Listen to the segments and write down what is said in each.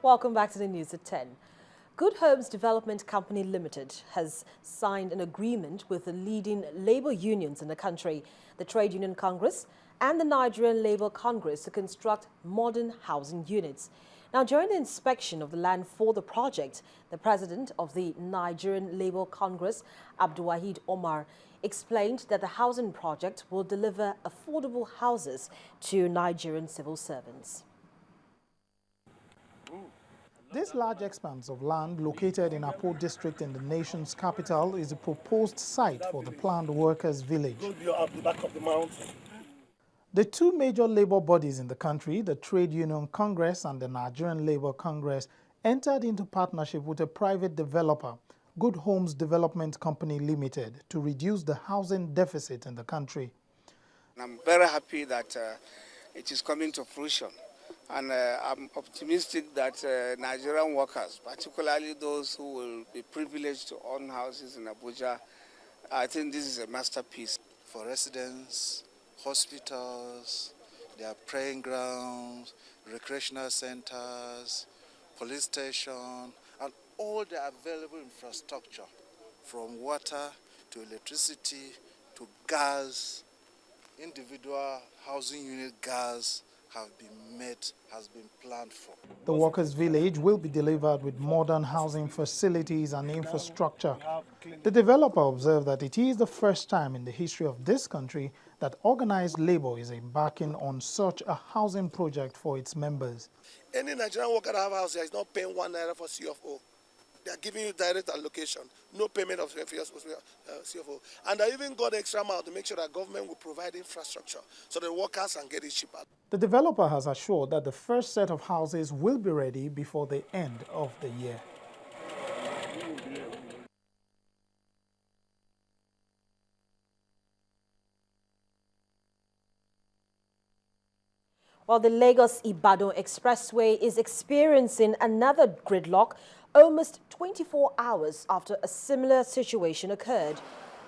Welcome back to the news at 10. Good Homes Development Company Limited has signed an agreement with the leading labor unions in the country, the Trade Union Congress and the Nigerian Labour Congress, to construct modern housing units. Now, during the inspection of the land for the project, the president of the Nigerian Labour Congress, Abdulwahid Omar, explained that the housing project will deliver affordable houses to Nigerian civil servants. This large expanse of land located in Apo district in the nation's capital is a proposed site for the planned workers' village. The two major labor bodies in the country, the Trade Union Congress and the Nigerian Labour Congress, entered into partnership with a private developer, Good Homes Development Company Limited, to reduce the housing deficit in the country. I'm very happy that it is coming to fruition. And I'm optimistic that Nigerian workers, particularly those who will be privileged to own houses in Abuja, I think this is a masterpiece. For residents, hospitals, their praying grounds, recreational centers, police station, and all the available infrastructure, from water to electricity to gas, individual housing unit gas, has been planned for. The workers' village will be delivered with modern housing facilities and infrastructure. The developer observed that it is the first time in the history of this country that organized labor is embarking on such a housing project for its members. Any Nigerian worker that have a house is not paying 1 naira for CFO. They are giving you direct allocation, no payment of CFO. And I even got extra mile to make sure that government will provide infrastructure so the workers can get it cheaper. The developer has assured that the first set of houses will be ready before the end of the year. While the Lagos-Ibadan Expressway is experiencing another gridlock almost 24 hours after a similar situation occurred.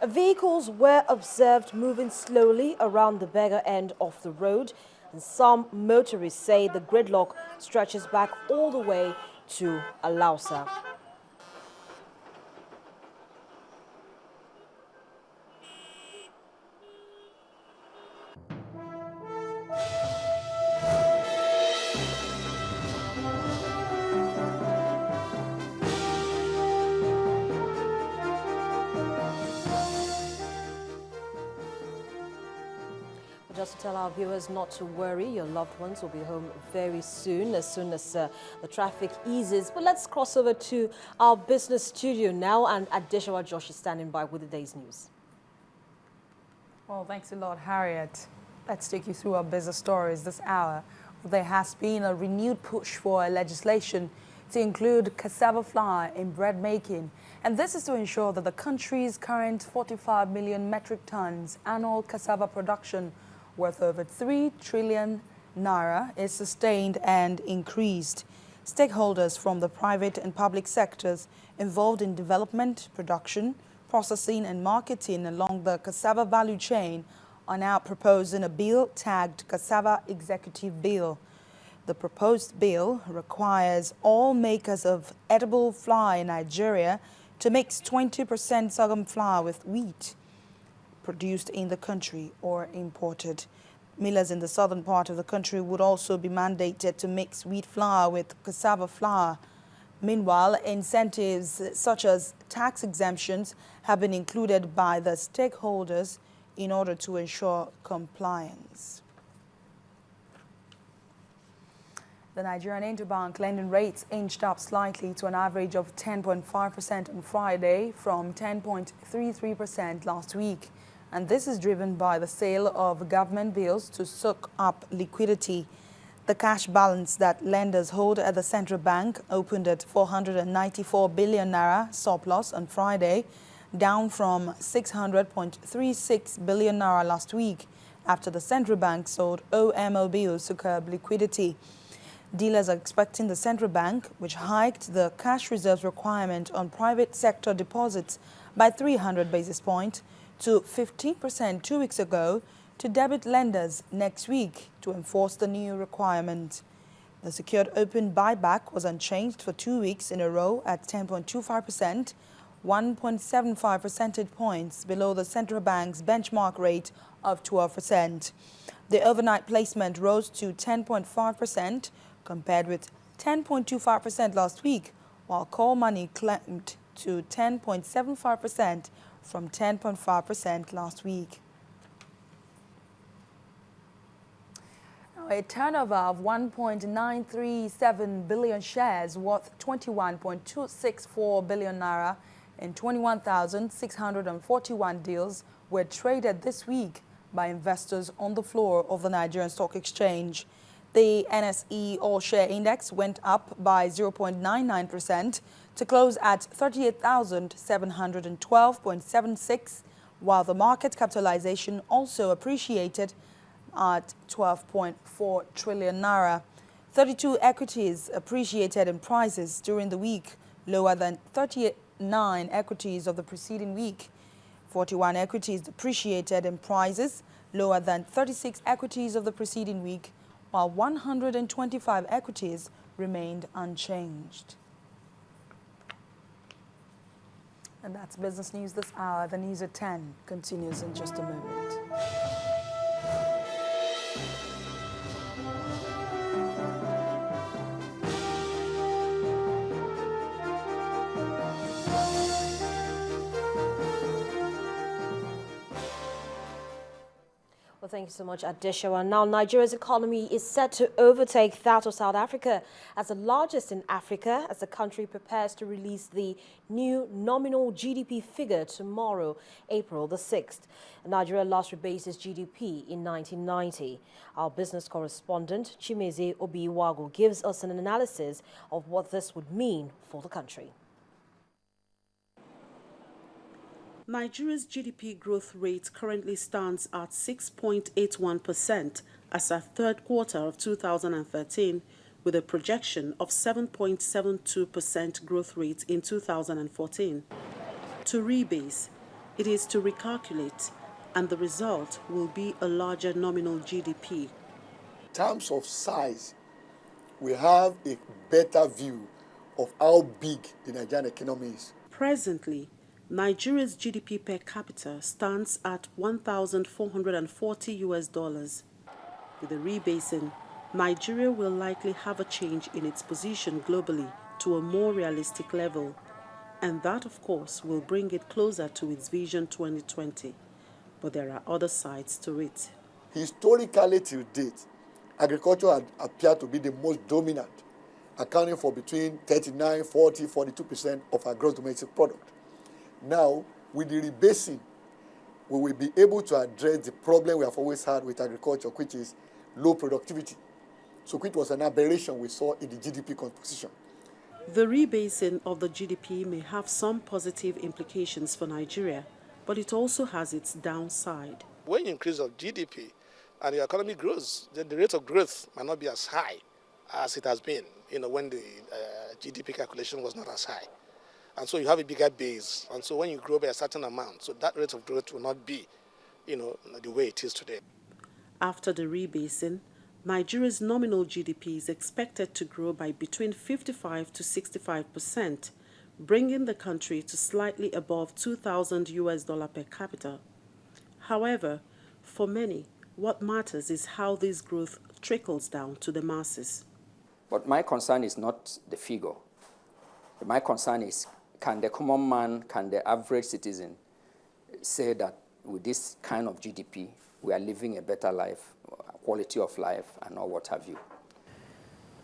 Vehicles were observed moving slowly around the beggar end of the road, and some motorists say the gridlock stretches back all the way to Alausa. Just to tell our viewers not to worry, your loved ones will be home very soon as the traffic eases. But let's cross over to our business studio now, and Adeshawa Josh is standing by with the day's news. Well, thanks a lot, Harriet. Let's take you through our business stories this hour. There has been a renewed push for legislation to include cassava flour in bread making. And this is to ensure that the country's current 45 million metric tons annual cassava production worth over 3 trillion naira is sustained and increased. Stakeholders from the private and public sectors involved in development, production, processing and marketing along the cassava value chain are now proposing a bill tagged Cassava Executive Bill. The proposed bill requires all makers of edible flour in Nigeria to mix 20% sorghum flour with wheat produced in the country or imported. Millers in the southern part of the country would also be mandated to mix wheat flour with cassava flour. Meanwhile, incentives such as tax exemptions have been included by the stakeholders in order to ensure compliance. The Nigerian interbank lending rates inched up slightly to an average of 10.5% on Friday from 10.33% last week. And this is driven by the sale of government bills to soak up liquidity. The cash balance that lenders hold at the central bank opened at 494 billion naira surplus on Friday, down from 600.36 billion naira last week after the central bank sold OMO bills to curb liquidity. Dealers are expecting the central bank, which hiked the cash reserves requirement on private sector deposits by 300 basis points to 15% 2 weeks ago, to debit lenders next week to enforce the new requirement. The secured open buyback was unchanged for 2 weeks in a row at 10.25%, 1.75 percentage points below the central bank's benchmark rate of 12%. The overnight placement rose to 10.5% compared with 10.25% last week, while call money climbed to 10.75% from 10.5% last week. A turnover of 1.937 billion shares worth 21.264 billion naira in 21,641 deals were traded this week by investors on the floor of the Nigerian Stock Exchange. The NSE All-Share Index went up by 0.99% to close at 38,712.76, while the market capitalization also appreciated at 12.4 trillion naira. 32 equities appreciated in prices during the week, lower than 39 equities of the preceding week. 41 equities depreciated in prices, lower than 36 equities of the preceding week, while 125 equities remained unchanged. And that's business news this hour. The news at 10 continues in just a moment. Well, thank you so much, Adeshawa. Now, Nigeria's economy is set to overtake that of South Africa as the largest in Africa as the country prepares to release the new nominal GDP figure tomorrow, April the 6th. Nigeria last rebased its GDP in 1990. Our business correspondent, Chimeze Obiwago, gives us an analysis of what this would mean for the country. Nigeria's GDP growth rate currently stands at 6.81% as at third quarter of 2013, with a projection of 7.72% growth rate in 2014. To rebase, it is to recalculate, and the result will be a larger nominal GDP. In terms of size, we have a better view of how big the Nigerian economy is. Presently, Nigeria's GDP per capita stands at $1,440. With the rebasing, Nigeria will likely have a change in its position globally to a more realistic level, and that, of course, will bring it closer to its Vision 2020. But there are other sides to it. Historically till date, agriculture had appeared to be the most dominant, accounting for between 39, 40, 42% of our gross domestic product. Now, with the rebasing, we will be able to address the problem we have always had with agriculture, which is low productivity. So which was an aberration we saw in the GDP composition. The rebasing of the GDP may have some positive implications for Nigeria, but it also has its downside. When you increase of GDP and your economy grows, then the rate of growth might not be as high as it has been, when the GDP calculation was not as high. And so you have a bigger base. And so when you grow by a certain amount, so that rate of growth will not be, the way it is today. After the rebasing, Nigeria's nominal GDP is expected to grow by between 55 to 65%, bringing the country to slightly above $2,000 per capita. However, for many, what matters is how this growth trickles down to the masses. But my concern is not the figure. My concern is, can the common man, can the average citizen say that with this kind of GDP, we are living a better life, quality of life, and all what have you?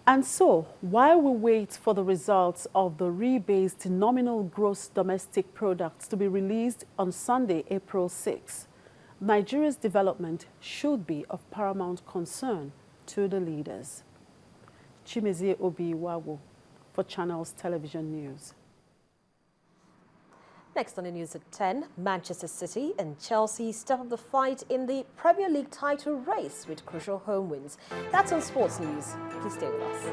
And so, while we wait for the results of the rebased nominal gross domestic products to be released on Sunday, April 6, Nigeria's development should be of paramount concern to the leaders. Chimeze Obiwago for Channels Television News. Next on the news at 10, Manchester City and Chelsea step up the fight in the Premier League title race with crucial home wins. That's on Sports News. Please stay with us.